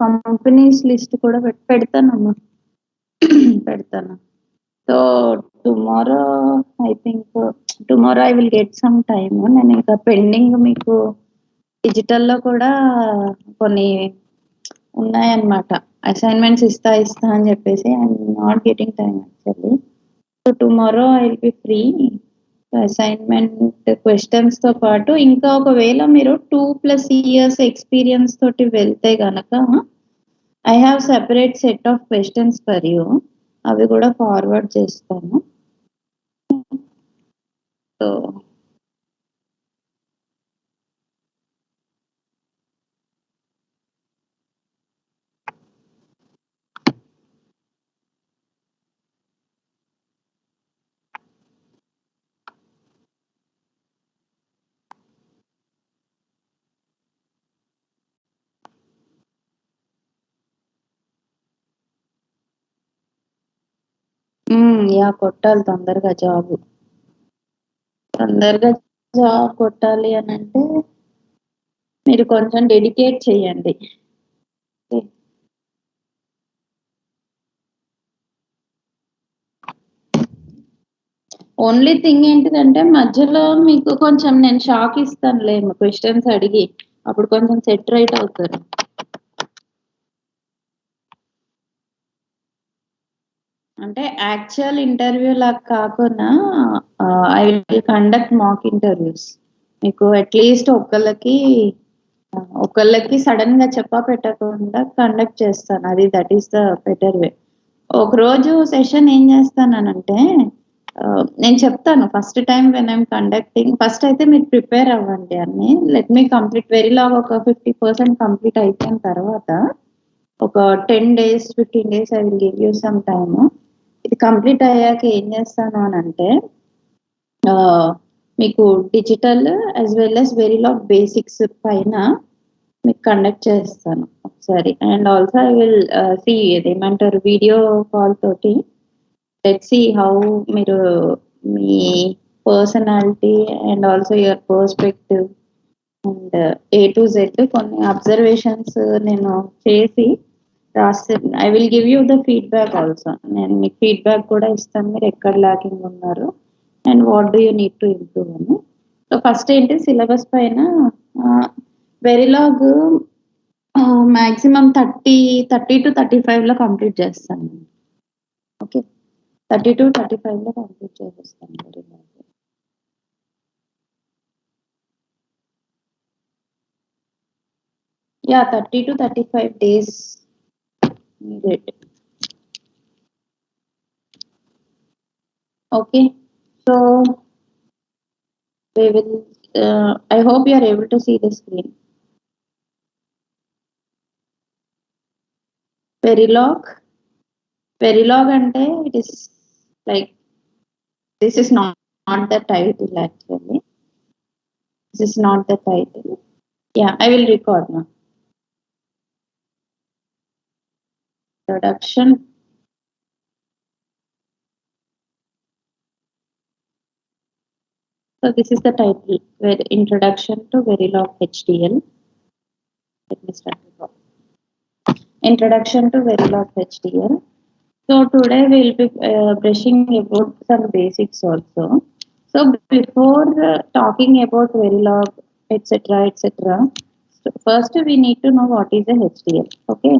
Companies list కూడా పెడతానమ్మా. పెడతాను. So tomorrow I think tomorrow I will get some time. నేను ఇంకా పెండింగ్ మీకు డిజిటల్లో కూడా కొన్ని ఉన్నాయన్నమాట. అసైన్మెంట్స్ ఇస్తా అని చెప్పేసి I'm not getting time actually. So tomorrow I will be free. Assignment questions తో పాటు ఇంకా ఒకవేళ మీరు 2+ years ఎక్స్పీరియన్స్ తోటి వెళ్తే గనక I have separate set of questions for you. అవి కూడా ఫార్వర్డ్ చేస్తాను. సో యా కొట్టాలి తొందరగా జాబ్. తొందరగా జాబ్ కొట్టాలి అని అంటే మీరు కొంచెం డెడికేట్ చేయండి. ఓన్లీ థింగ్ ఏంటిదంటే మధ్యలో మీకు కొంచెం నేను షాక్ ఇస్తానులే క్వశ్చన్స్ అడిగి, అప్పుడు కొంచెం సెట్ రైట్ అవుతారు. అంటే యాక్చువల్ ఇంటర్వ్యూ లాగా కాకుండా I will conduct mock interviews. మీకు అట్లీస్ట్ ఒకళ్ళకి సడన్ గా పెట్టకుండా కండక్ట్ చేస్తాను. అది that is the better way. ఒక రోజు సెషన్ ఏం చేస్తానంటే నేను చెప్తాను first time when I'm conducting. First అయితే మీరు ప్రిపేర్ అవ్వండి అన్ని. లెట్ మీ కంప్లీట్ వెరీలాగ్ ఒక 50% కంప్లీట్ అయిపోయిన తర్వాత ఒక 10 days 15 days I will give you some time. ఇది కంప్లీట్ అయ్యాక ఏం చేస్తాను అని అంటే మీకు digital as well as Verilog basics పైన మీకు కండక్ట్ చేస్తాను ఒకసారి. And also I will see ఏమంటారు వీడియో కాల్ తోటి లెట్ సీ హౌ మీరు మీ personality and also your perspective and A to Z కొన్ని అబ్జర్వేషన్స్ నేను చేసి రాసి I will give you the feedback also. నేను మీకు ఫీడ్బ్యాక్ కూడా ఇస్తాను మీరు ఎక్కడ ల్యాకింగ్ ఉన్నారు and what do you need to improve అని. సో ఫస్ట్ ఏంటి సిలబస్ పైన వెరీలాగ్ మాక్సిమం 30 to 35 కంప్లీట్ చేస్తాను. ఓకే 30 to 35 కంప్లీట్ చేసేస్తాను వెరీలాగ్. Yeah, 30 to 35 days needed. Okay, so we will I hope you are able to see the screen. Verilog ante it is like this is not the title actually. This is not the title. Yeah, I will record now. Introduction. So this is the title, Introduction to Verilog HDL. Let me start with Introduction to Verilog HDL. So today we will be brushing about some basics also. So before talking about Verilog, etc., so first we need to know what is a HDL. Okay,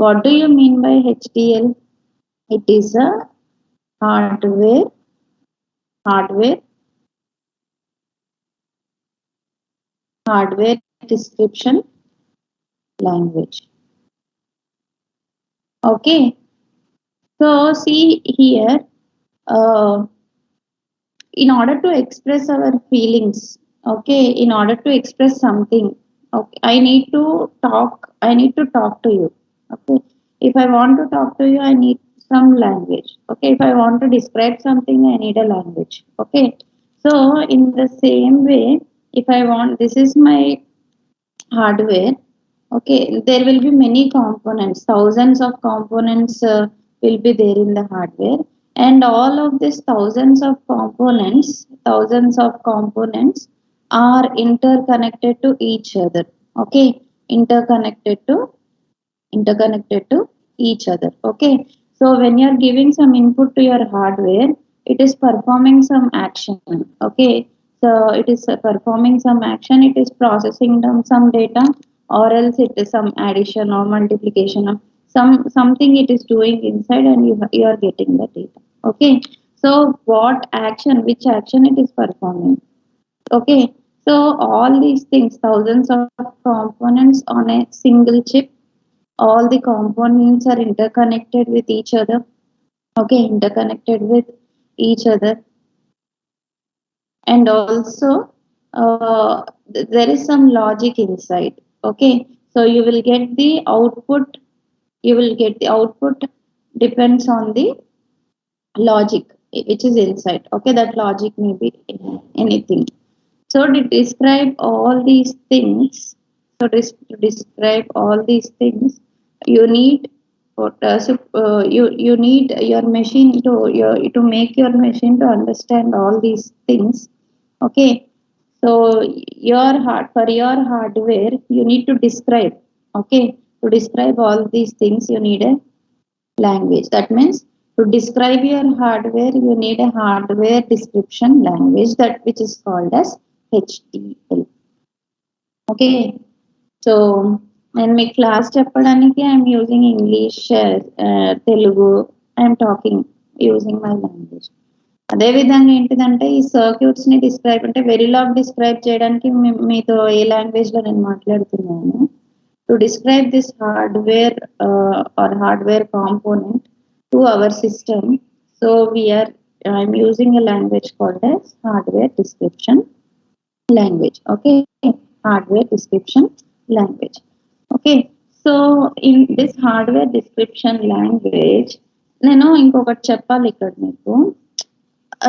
what do you mean by HDL? It is a hardware description language. Okay, so see here, in order to express our feelings, okay, in order to express something, okay, I need to talk to you. Okay, if I want to talk to you I need some language. Okay, if I want to describe something I need a language. Okay, so in the same way, if I want, this is my hardware. Okay, there will be many components, thousands of components will be there in the hardware, and all of these thousands of components are interconnected to each other. Okay, interconnected to interconnected to each other. Okay, so when you are giving some input to your hardware, it is performing some action. Okay, so it is performing some action, it is processing some data, or else it is some addition or multiplication of something it is doing inside, and you are getting the data. Okay, so what action, which action it is performing. Okay, so all these things, thousands of components on a single chip, all the components are interconnected with each other. Okay, interconnected with each other. And also there is some logic inside. Okay, so you will get the output depends on the logic which is inside. Okay, that logic may be anything. So to describe all these things, to describe all these things, you need you need your machine to make your machine to understand all these things. Okay, so for your hardware you need to describe. Okay, to describe all these things you need a language. That means to describe your hardware, you need a hardware description language, that which is called as HDL. Okay, so when my class చెప్పడానికి I'm using English, Telugu, I'm talking using my language. అదే విధంగా ఏంటిదంటే ఈ circuits ని describe అంటే వెరిలాగ్ describe చేయడానికి మీతో ఏ language లో నేను మాట్లాడుతున్నాను. To describe this hardware or hardware component to our system, so I'm using a language called as hardware description language. Okay, hardware description language. Okay, so in this hardware description language నేను ఇంకొకటి చెప్పాలి ఇక్కడ మీకు.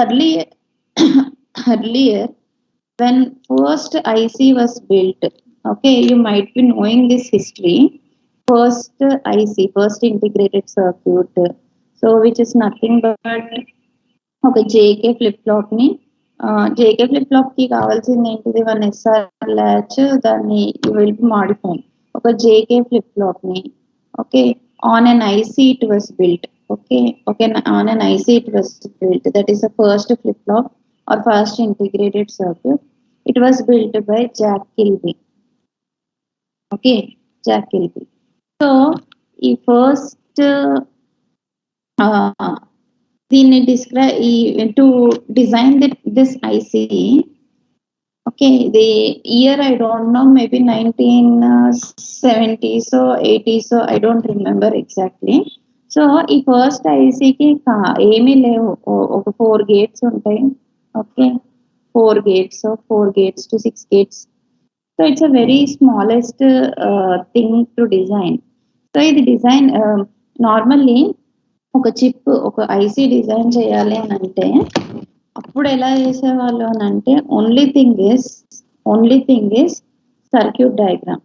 earlier earlier when first IC was built, okay, you might be knowing this history. First IC, first integrated circuit, so which is nothing but ఒక JK flip flop ని JK flip flop కి కావాల్సింది ఏంటిది, వన్ ఎస్ఆర్ ల్యాచ్, దాన్ని will be modified. ఒక JK flip flop ని okay on an IC it was built. okay on an IC it was built, that is the first flip flop or first integrated circuit. It was built by Jack Kilby. Okay, Jack Kilby. So ఈ first దీన్ని describe to design this IC. Okay, the year I don't know, maybe 1970s or 80s, so I don't remember exactly. So ఈ first ఐసీకి ఏమీ లేవు, ఒక 4 gates ఉంటాయి. Okay, 4 gates to 6 gates. So it's a very smallest thing to design. So ఇది design normally ఒక chip, ఒక IC design చేయాలి అని అంటే అప్పుడు ఎలా చేసేవాళ్ళు అని అంటే only thing is circuit diagram.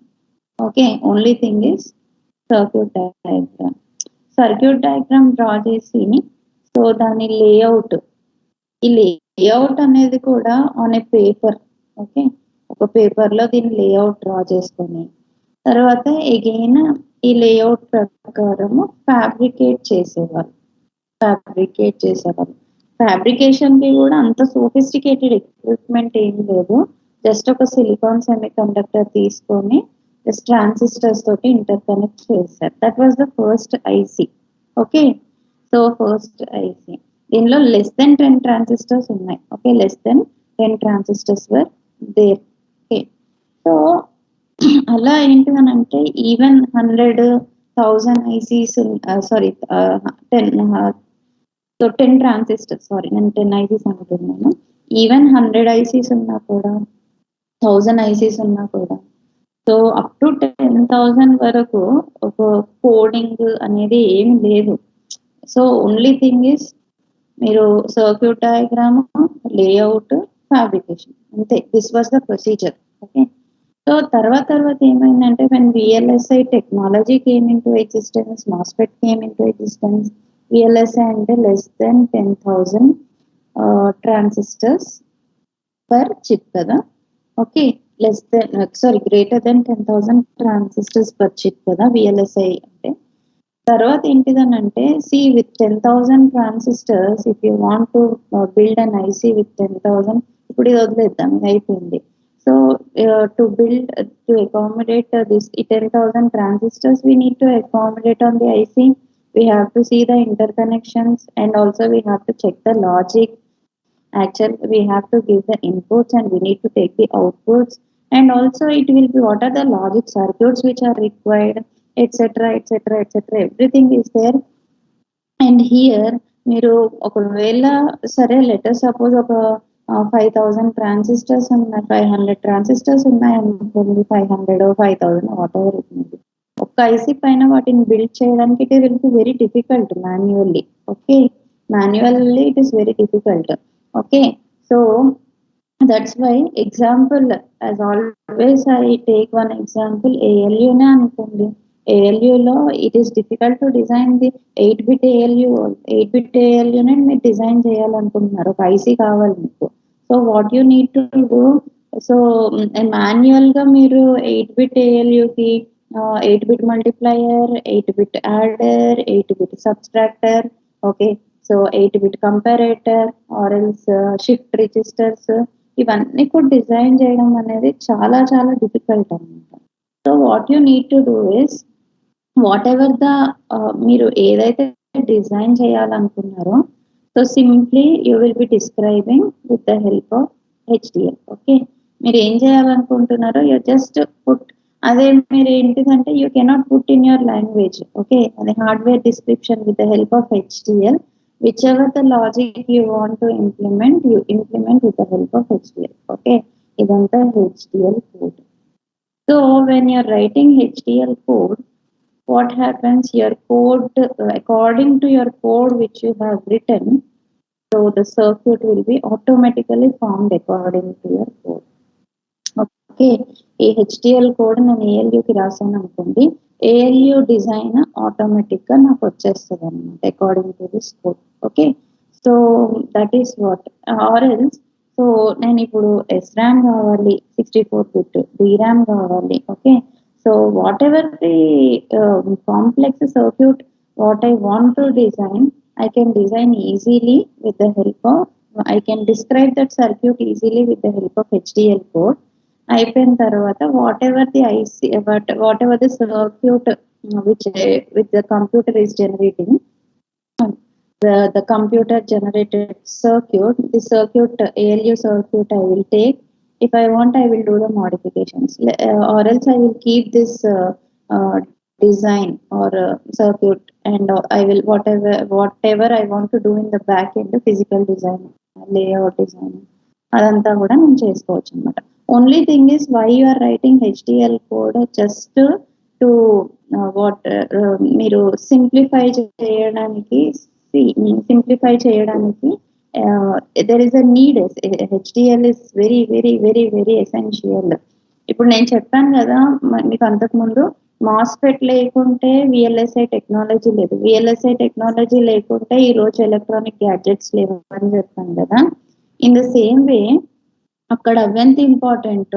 Okay, only thing is circuit diagram. Circuit diagram draw చేసి, సో దాని లేఅవుట్, ఈ లేఅవుట్ అనేది కూడా ఆన్ ఏ పేపర్. ఓకే, ఒక పేపర్లో దీని లేఅవుట్ డ్రా చేసుకొని తర్వాత ఎగైన్ ఈ లేఅవుట్ ప్రకారము ఫ్యాబ్రికేట్ చేసేవారు. ఫ్యాబ్రికేషన్కి కూడా అంత సోఫిస్టికేటెడ్ ఎక్విప్మెంట్ ఏం లేదు, జస్ట్ ఒక సిలికాన్ సెమీ కండక్టర్ తీసుకొని జస్ట్ ట్రాన్సిస్టర్స్ తోటి ఇంటర్కనెక్ట్ చేశారు. That was the first IC. Okay, so first IC దీనిలో లెస్ దెన్ 10 ట్రాన్సిస్టర్స్ ఉన్నాయి. Okay, less than 10 transistors were there. Okay, so అలా ఏంటిదనంటే even 100,000 ICs, sorry 10 transistors, sorry నేను 10 ICs అనుకున్నాను. Even 100 ICs ఉన్నా కూడా, 1000 ఐసీస్ ఉన్నా కూడా, సో అప్ టు 10,000 వరకు ఒక కోడింగ్ అనేది ఏమి లేదు. సో ఓన్లీ థింగ్ ఇస్ మీరు సర్క్యూట్ డయాగ్రామ్, లేఅవుట్, ఫ్యాబ్రికేషన్, అంతే. This was the procedure. Okay, so తర్వాత ఏమైందంటే when VLSI technology came into existence, MOSFET came into existence. VLSI అంటే less than 10,000 transistors per chip కదా. Okay, greater than 10,000 transistors per chip కదా VLSI అంటే. తర్వాత ఏంటిదనంటే with 10,000 transistors if you want to build an IC with 10,000, ఇప్పుడు ఇది వదిలేద్దాం, ఇది అయిపోయింది. So to build to accommodate this 10,000 transistors, we need to accommodate on the IC. We have to see the interconnections and also we have to check the logic. Actually, we have to give the inputs and we need to take the outputs, and also it will be what are the logic circuits which are required, etc., etc., etc. Everything is there. And here మీరు ఒకవేళ సరే letter suppose ఒక 5,000 transistors ఉన్నాయి, 500 transistors ఉన్నాయి అనుకోండి, 500 5,000 whatever it may be. ఒక్క IC పైన వాటిని బిల్డ్ చేయడానికి it will be very difficult manually. Okay, manually it is very difficult. Okay, so that's why example as always I take one example ALUనే అనుకోండి. ALUలో it is difficult to design the 8-bit ALU. 8-bit ALUనే మీరు design చేయాలనుకుంటున్నారు, ఒక IC కావాలి మీకు. So what you need to do, so మాన్యువల్గా మీరు 8-bit ALUకి 8-bit multiplier, 8-bit adder, 8-bit subtractor, okay, so 8-bit comparator or else shift registers, ఇవన్నీ కూడా డిజైన్ చేయడం అనేది చాలా చాలా డిఫికల్ట్ అన్నమాట. So what you need to do is whatever the మీరు ఏదైతే డిజైన్ చేయాలనుకున్నారో, so simply you will be describing with the help of HDL. Okay, మీరు ఏం చేయాలనుకుంటున్నారో యూ జస్ట్ పుట్, అదే మీరు ఏంటిదంటే you cannot put in your language. Okay, అది hardware description with the help of HDL. whichever the logic you want to implement, you implement with the help of HDL. Okay, idantha HDL code. So when you're writing HDL code, what happens, your code according to your code which you have written, so the circuit will be automatically formed according to your code. Okay, ఈ HDL code నేను ALUకి రాసాను అనుకోండి, ALU design automatic గా నాకు వచ్చేస్తుంది అనమాట according to this code. Okay, so that is what. Or else, so నేను ఇప్పుడు SRAM కావాలి, 64-bit DRAM కావాలి. Okay, so what ever the complex circuit what I want to design, I can design easily with the help of, I can describe that circuit easily with the help of HDL code. అయిపోయిన తర్వాత whatever the IC, whatever the circuit which with the computer is generating, the computer generated circuit, the circuit ALU circuit I will take. If I want, I will do the modifications, or else I will keep this design or circuit, and I will whatever I want to do in the back end, physical design, layout design, అదంతా కూడా నేను చేసుకోవచ్చు అనమాట. Only thing is why you are writing HDL code, just to మీరు simplify చేయడానికి there is a need. HDL is very very very very essential. ఇప్పుడు నేను చెప్పాను కదా మీకు అంతకుముందు, మాస్ఫెట్ లేకుంటే VLSI టెక్నాలజీ లేదు, VLSI టెక్నాలజీ లేకుంటే ఈ రోజు ఎలక్ట్రానిక్ గ్యాడ్జెట్స్ లేవు అని చెప్పాను కదా. ఇన్ ద సేమ్ వే అక్కడ అవెంత ఇంపార్టెంట్,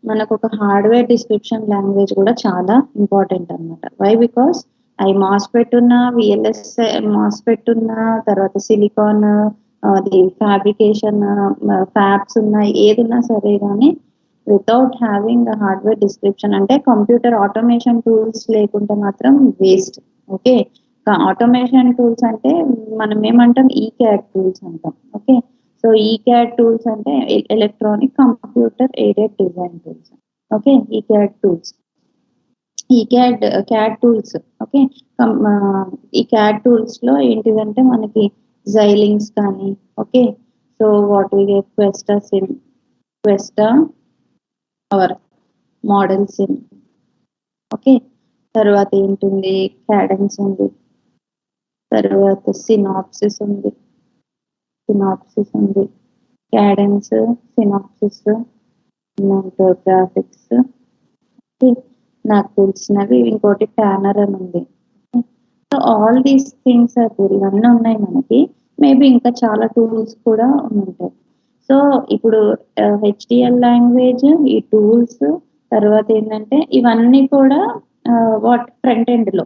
మనకు ఒక హార్డ్వేర్ డిస్క్రిప్షన్ లాంగ్వేజ్ కూడా చాలా ఇంపార్టెంట్ అనమాట. వై, బికాస్ అవి మాస్ఫెట్ ఉన్న, VLSI మాస్ఫెట్ ఉన్న, తర్వాత సిలికాన్ అది ఫ్యాబ్రికేషన్ ఫ్యాబ్స్ ఉన్న, ఏదున్నా సరే కానీ వితౌట్ హ్యావింగ్ హార్డ్వేర్ డిస్క్రిప్షన్, అంటే కంప్యూటర్ ఆటోమేషన్ టూల్స్ లేకుంటే మాత్రం వేస్ట్. ఓకే, ఆటోమేషన్ టూల్స్ అంటే మనం ఏమంటాం, ECAD టూల్స్ అంటాం. ఓకే, సో ECAD టూల్స్ అంటే electronic computer aided design tools. Okay, ECAD tools, CAD tools. Okay, ఈ CAD టూల్స్ లో ఏంటిదంటే మనకి జైలింగ్స్ కానీ, okay, so what we get Questa or ModelSim. Okay, తర్వాత ఏంటుంది, క్యాడెన్స్ ఉంది, తర్వాత సినాప్సిస్ ఉంది, క్యాడెన్స్, సినాప్సిస్, గ్రాఫిక్స్. నాకు తెలిసినవి ఇంకోటి ప్యానర్ అని ఉంది. సో ఆల్ దీస్ థింగ్స్ ఇవన్నీ ఉన్నాయి మనకి. మేబీ ఇంకా చాలా టూల్స్ కూడా ఉంటాయి. సో ఇప్పుడు హెచ్డిఎల్ లాంగ్వేజ్, ఈ టూల్స్, తర్వాత ఏంటంటే ఇవన్నీ కూడా ఫ్రంట్ ఎండ్ లో.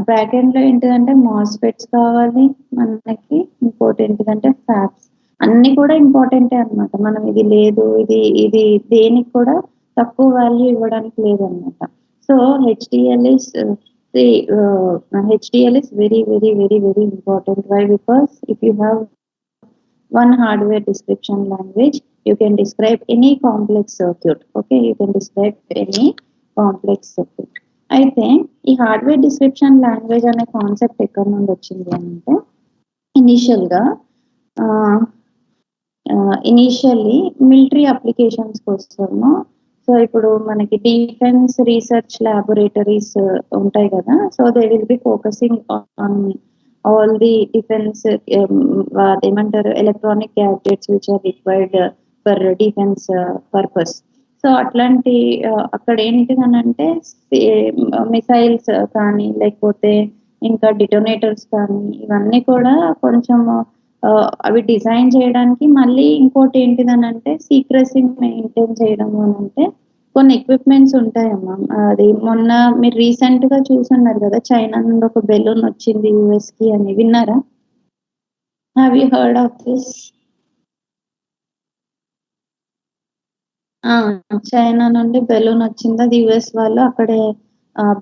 బ్యాక్ ఎండ్ లో ఏంటిదంటే మాస్ఫెట్స్ కావాలి మనకి, ఇంకోటి ఏంటిదంటే ఫ్యాబ్స్, అన్ని కూడా ఇంపార్టెంటే అనమాట. మనం ఇది లేదు, ఇది దేనికి కూడా తక్కువ వాల్యూ ఇవ్వడానికి లేదనమాట. So HDL is very very very very important. Why? Because if you have one hardware description language, you can describe any complex circuit. Okay, you can describe any complex circuit. అయితే ఈ hardware description language అనే concept ఎక్కడి నుండి వచ్చింది అంటే initially military applications కోసము. So ఇప్పుడు మనకి డిఫెన్స్ రీసెర్చ్ ల్యాబొరేటరీస్ ఉంటాయి కదా, so they will be focusing on all the defense ఏమంటారు electronic gadgets which are required for defence purpose. So అట్లాంటి అక్కడ ఏంటిదనంటే మిసైల్స్ కానీ లేకపోతే ఇంకా డిటోనేటర్స్ కానీ ఇవన్నీ కూడా కొంచెం అవి డిజైన్ చేయడానికి, మళ్ళీ ఇంకోటి ఏంటిదనంటే సీక్రెసీ మెయింటైన్ చేయడం అంటే కొన్ని ఎక్విప్మెంట్స్ ఉంటాయమ్మా. అది మొన్న మీరు రీసెంట్ గా చూసున్నారు కదా, చైనా నుండి ఒక బెలూన్ వచ్చింది యుఎస్ కి అని, విన్నారా? Have you heard of this? China నుండి బెలూన్ వచ్చింది, అది యుఎస్ వాళ్ళు అక్కడే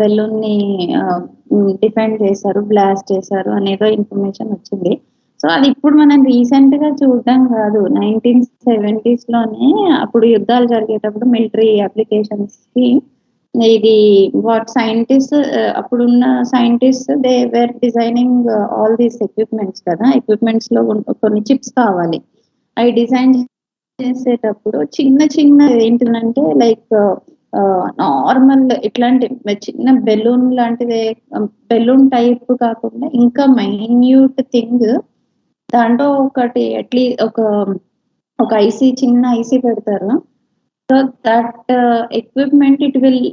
బెలూన్ ని డిఫెండ్ చేశారు, బ్లాస్ట్ చేశారు అనేదో ఇన్ఫర్మేషన్ వచ్చింది. సో అది ఇప్పుడు మనం రీసెంట్ గా చూడడం కాదు, 1970s లోనే అప్పుడు యుద్ధాలు జరిగేటప్పుడు మిలిటరీ అప్లికేషన్స్ కి ఇది వాట్ సైంటిస్ట్ అప్పుడున్న scientist they were designing all these equipments కదా, ఎక్విప్మెంట్స్ లో కొన్ని చిప్స్ కావాలి. అవి డిజైన్ చేసేటప్పుడు చిన్న చిన్న ఏంటిదంటే లైక్ నార్మల్ ఇట్లాంటి చిన్న బెలూన్ లాంటిది, బెలూన్ టైప్ కాకుండా ఇంకా మైన్యూట్ థింగ్ దాంట్లో ఒకటి అట్లీస్ట్ ఒక ఐసీ, చిన్న ఐసీ పెడతారు. So that equipment it will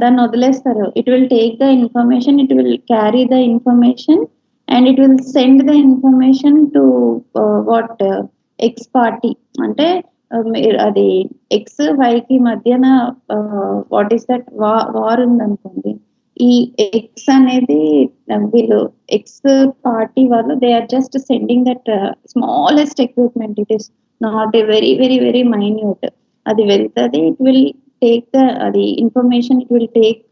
దాన్ని వదిలేస్తారు, it will take the information, it will carry the information and it will send the information to what X party. అంటే అది ఎక్స్ వైకి మధ్యన వాట్ ఈస్ దట్ వార్ ఉందనుకోండి, ఈ X అనేది వీళ్ళు X party వాళ్ళు they are just sending that smallest equipment, it is not a very very very minute. అది వెళ్తుంది, ఇట్ విల్ టేక్ ద అది information, it will take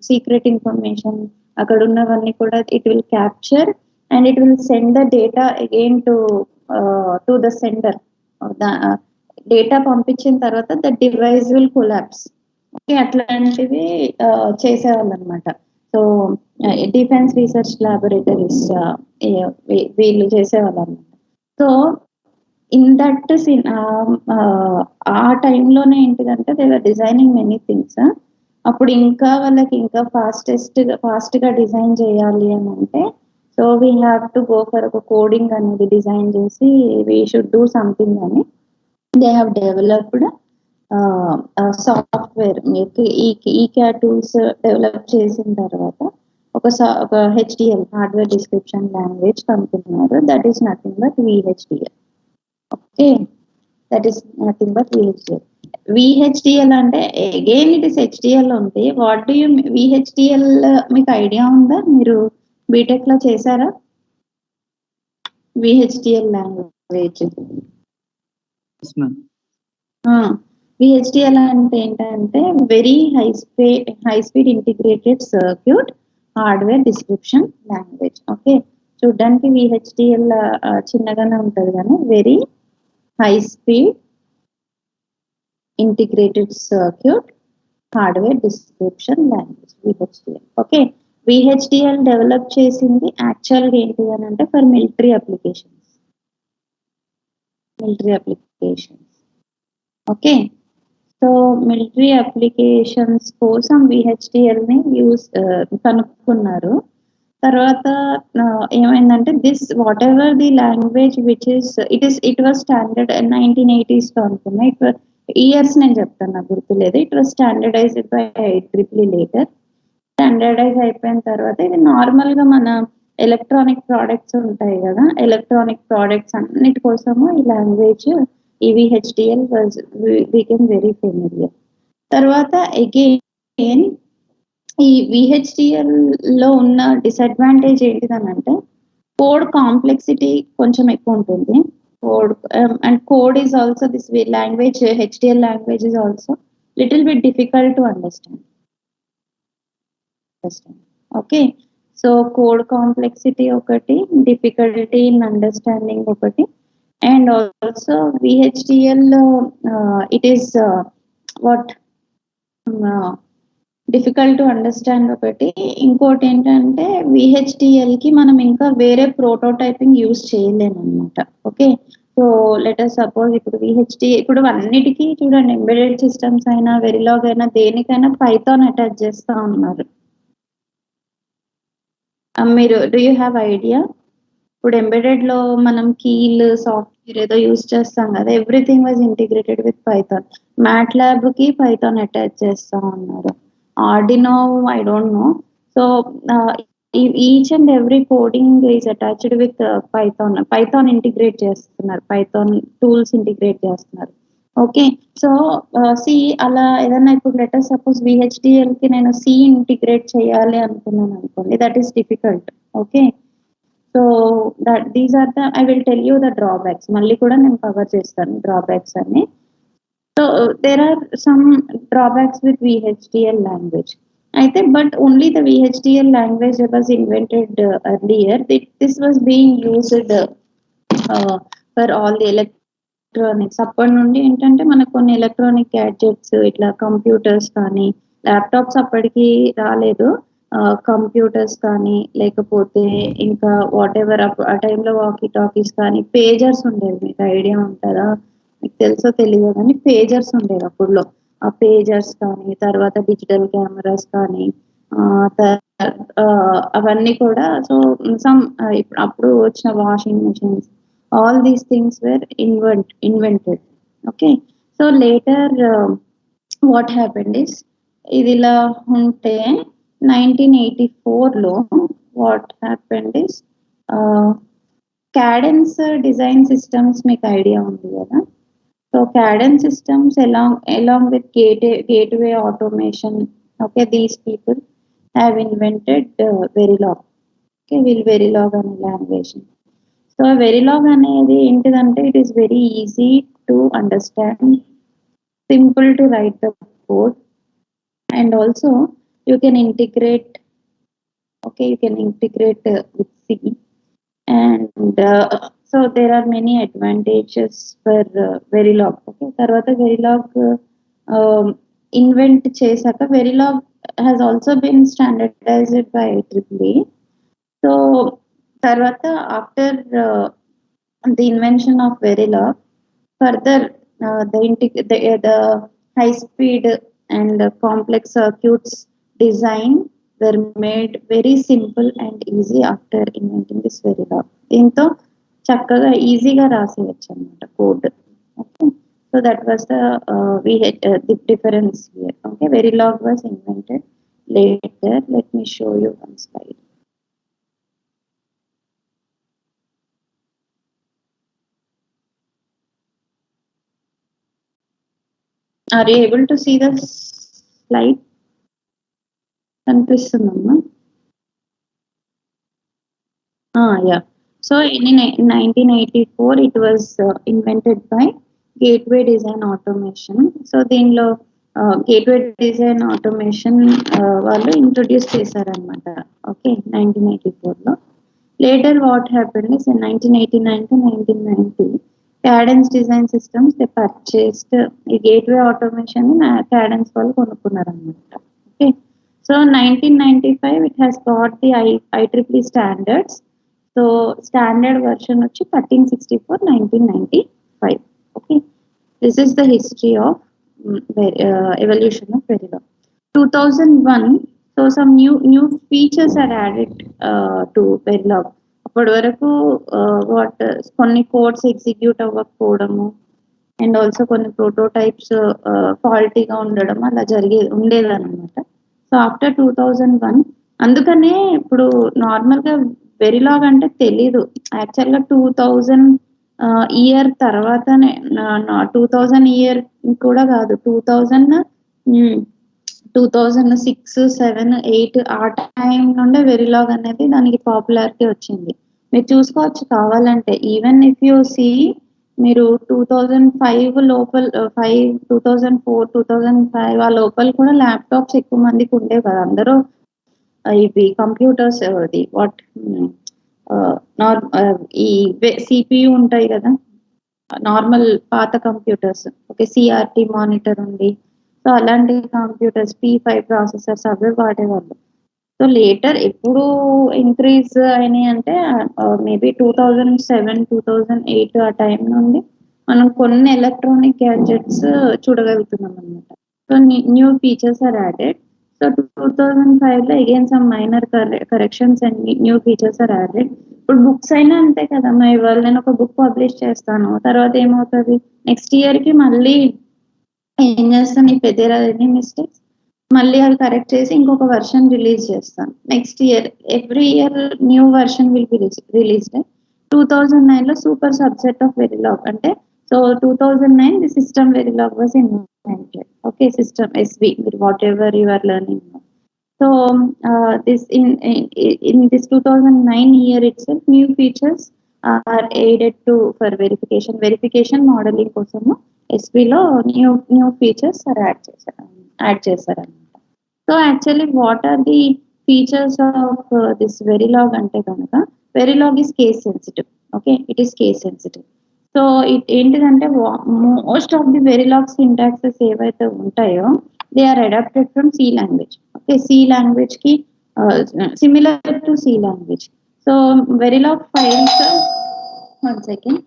secret information అక్కడ ఉన్నవన్నీ కూడా it will capture and it will send the data again to the sender. Data పంపించిన తర్వాత the device will collapse. Okay, అట్లాంటివి చేసేవాళ్ళు అనమాట. సో డిఫెన్స్ రీసెర్చ్ ల్యాబొరేటరీస్ వీళ్ళు చేసేవాళ్ళు అనమాట. సో ఇన్ దట్ ఆ టైంలోనే ఏంటిదంటే they are designing many things. అప్పుడు ఇంకా వాళ్ళకి ఇంకా ఫాస్ట్ గా డిజైన్ చేయాలి అని అంటే, so we have to go for ఒక కోడింగ్ అనేది డిజైన్ చేసి వీ షుడ్ డూ సంథింగ్ అని దే హ్యావ్ డెవలప్డ్ సాఫ్ట్వేర్. మీకు ఈ క్యాట్ టూల్స్ డెవలప్ చేసిన తర్వాత ఒక హెచ్డిఎల్ హార్డ్వేర్ డిస్క్రిప్షన్ లాంగ్వేజ్ కనుక్కున్నారు. That is nothing but VHDL. Okay, that is nothing but VHDL. VHDL అంటే అగైన్ ఇట్ ఇస్ హెచ్డిఎల్ ఉంది. What do you VHDL మీకు idea ఉందా? మీరు బీటెక్ లో చేశారా విహెచ్డిఎల్ లాంగ్వేజ్? విహెచ్డిఎల్ అంటే ఏంటంటే very high speed integrated circuit hardware description language. Okay, చూడ్డానికి విహెచ్డిఎల్ చిన్నగానే ఉంటుంది కానీ very high speed integrated circuit hardware description language VHDL. Okay, VHDL develop చేసింది యాక్చువల్గా ఏంటి అని అంటే for military applications. Okay, so military applications కోసం విహెచ్డిఎల్ ని కనుక్కున్నారు. తర్వాత ఏమైందంటే this whatever the language which it was standard 1980s లో అనుకున్నా. ఇయర్స్ నేను చెప్తాను, నాకు గుర్తులేదు. It was standardized by IEEE later. Standardise అయిపోయిన తర్వాత ఇది నార్మల్ గా మన ఎలక్ట్రానిక్ ప్రొడక్ట్స్ ఉంటాయి కదా, ఎలక్ట్రానిక్ ప్రొడక్ట్స్ అన్నిటి కోసము ఈ లాంగ్వేజ్ ఈ VHDL బికెమ్ వెరీ ఫెమిలియర్. తర్వాత అగైన్ ఈ VHDL లో ఉన్న డిసడ్వాంటేజ్ ఏంటిదనంటే కోడ్ కాంప్లెక్సిటీ కొంచెం ఎక్కువ ఉంటుంది. Code and code is also this way language, HDL language is also little bit difficult to understand. Okay, so code complexity ఒకటి, difficulty in understanding ఒకటి, and also VHDL it is what difficult to understand ఒకటి. ఇంకోటి ఏంటంటే VHDL కి మనం ఇంకా వేరే prototyping use చేయలేము అనమాట. ఓకే, సో లెటర్ సపోజ్ ఇప్పుడు ఇప్పుడు అన్నిటికీ చూడండి, ఎంబెడెడ్ సిస్టమ్స్ అయినా వెరిలాగ్ అయినా దేనికైనా పైథాన్ అటాచ్ చేస్తా ఉన్నారు. మీరు డూ యూ హ్యావ్ ఐడియా? ఇప్పుడు ఎంబెడెడ్ లో మనం కీల్ సాఫ్ట్వేర్ ఏదో యూజ్ చేస్తాం కదా, everything was integrated with Python. MATLAB కి పైథాన్ అటాచ్ చేస్తా ఉన్నారు. Arduino, I don't know. So each and every coding is attached with Python integrate చేస్తున్నారు, Python tools integrate చేస్తున్నారు. ఓకే, సో అలా ఏదైనా ఇప్పుడు లెటర్ సపోజ్ VHDL కి నేను C ఇంటిగ్రేట్ చేయాలి అనుకున్నాను అనుకోండి, that is difficult. Okay, so these are I will tell you the drawbacks. మళ్ళీ కూడా నేను కవర్ చేస్తాను డ్రాబ్యాక్స్ అన్ని. So there are some drawbacks with VHDL language. But only the VHDL language was invented earlier. This was being used for all the electronics. అప్పటి నుండి ఏంటంటే మనకు కొన్ని ఎలక్ట్రానిక్ గ్యాడ్జెట్స్ ఇట్లా కంప్యూటర్స్ కానీ ల్యాప్టాప్స్ అప్పటికి రాలేదు. కంప్యూటర్స్ కానీ లేకపోతే ఇంకా వాట్ ఎవర్ ఆ టైంలో వాకీ టాకీస్ కానీ పేజర్స్ ఉండేవి. మీకు ఐడియా ఉంటుందా, మీకు తెలుసో తెలియదు కానీ పేజర్స్ ఉండేవి అప్పుడులో. ఆ పేజర్స్ కానీ తర్వాత డిజిటల్ కెమెరాస్ కానీ అవన్నీ కూడా. సో సమ్ అప్పుడు వచ్చిన washing machines, all these things were invented. Okay, so later what happened is, ఇది ఇలా ఉంటే 1984లో what happened is Cadence design systems మీకు ఐడియా ఉంది కదా. So Cadence systems along with gateway automation, okay, these people have invented Verilog. Okay, Verilog అనే language. So Verilog అనేది ఏంటిదంటే it is very easy to understand, simple to write the code, and also you can integrate. Okay, you can integrate with C, and so there are many advantages for Verilog. Okay, tarvata Verilog invent chesaka Verilog has also been standardized by IEEE. So tarvata after the invention of Verilog, further the high speed and complex circuits design were made very simple and easy after inventing this Verilog. దీంతో చక్కగా ఈజీగా రాసేయచ్చు అనమాట code. Okay, so that was the difference here. Okay, Verilog was invented later. Let me show you one slide. Are you able to see the slide? కనిపిస్తుందమ్మా? Yeah. So in 1984 it was invented by Gateway Design Automation. So దీనిలో Gateway Design Automation వాళ్ళు introduce చేశారనమాట. Okay, 1984లో. Later what happened is in 1989 to 1990 Cadence Design Systems they purchased ఈ Gateway Automation Cadence వాళ్ళు కొనుక్కున్నారనమాట. Okay, so 1995 it has got the IEEE standards. So standard version వచ్చి 1364 1995. Okay, this is the history of evolution of Verilog. 2001, so some new features are added to Verilog. అప్పటి వరకు కొన్ని codes execute అవ్వకపోవడము and also కొన్ని prototypes ఫాల్టీగా ఉండడం అలా ఉండేదన్నమాట. So after 2001 అందుకనే ఇప్పుడు నార్మల్గా వెరిలాగ్ అంటే తెలీదు. యాక్చువల్‌గా 2000 ఇయర్ తర్వాతనే 2000 ఇయర్ కూడా కాదు. 2000 హ్మ్. 2006, 7, 8 ఆ టైం నుండే వెరిలాగ్ అనేది దానికి పాపులారిటీ వచ్చింది. మీరు చూసుకోవచ్చు కావాలంటే. ఈవెన్ ఇఫ్ యూ సీ మీరు 2005 లోపల 5, 2004, 2005 ఆ లోపల కూడా ల్యాప్‌టాప్స్ ఎక్కువ మందికి ఉండేవి కాదు. అందరూ ఇవి కంప్యూటర్స్ అది వాట్ హ్మ్. నార్ ఈ సీపీయూ ఉంటాయి గదా! నార్మల్ పాత కంప్యూటర్స్. ఓకే. సీఆర్‌టీ మానిటర్ ఉంది. సో, అలాంటి కంప్యూటర్స్ P5 ప్రాసెసర్స్ అవే వాడేవాళ్ళు. సో, లేటర్ ఎప్పుడు ఇంక్రీజ్ అయినాయంటే మేబీ 2007, 2008 ఆ టైం నుండి మనం కొన్ని ఎలక్ట్రానిక్ గ్యాడ్జెట్స్ చూడగలుగుతున్నామనమాట. So, new features are added. So, 2005లో again some minor corrections and new features are added. ఇప్పుడు బుక్స్ అయినా అంతే కదమ్మా! ఇవాళ నేను ఒక బుక్ పబ్లిష్ చేస్తాను. తర్వాత ఏమవుతది? నెక్స్ట్ ఇయర్‌కి మళ్ళీ ఏం చేస్తాను? If there are any mistakes మళ్ళీ అవి కరెక్ట్ చేసి ఇంకొక వెర్షన్ రిలీజ్ చేస్తాను. Next year every year new version will be released. 2009లో సూపర్ సబ్సెట్ ఆఫ్ వెరిలాగ్ అంటే so 2009 the System Verilog was invented. Okay. System SV మీరు whatever you are learning now. So, this in this 2009 year itself, new features are added to for verification. Verification modeling కోసము ఎస్‌విలో new features add చేశారనమాట. So, actually what are the features of this Verilog అంటే గనక Verilog is case sensitive. Okay. It is case sensitive. So, ఏంటిదంటే most of the Verilog syntaxes ఏవైతే ఉంటాయో they are adapted from C language. Okay. C లాంగ్వేజ్‌కి similar to C language. So, Verilog files one second.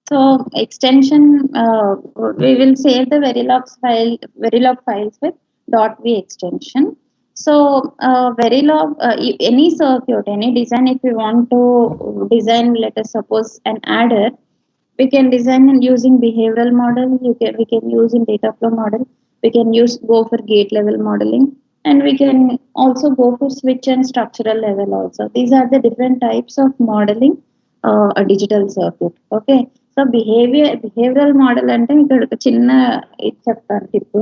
So, extension we will save the Verilog files with .v extension. So, Verilog any circuit, any design, if we want to design, let us suppose an adder, we can design using behavioral model. We can use in data flow model. We can go for gate level modeling, and we can also go for switch and structural level also. These are the different types of modeling a digital circuit. Okay. So behavioural model అంటే ఇక్కడ ఒక చిన్న ఇది చెప్తాను tip.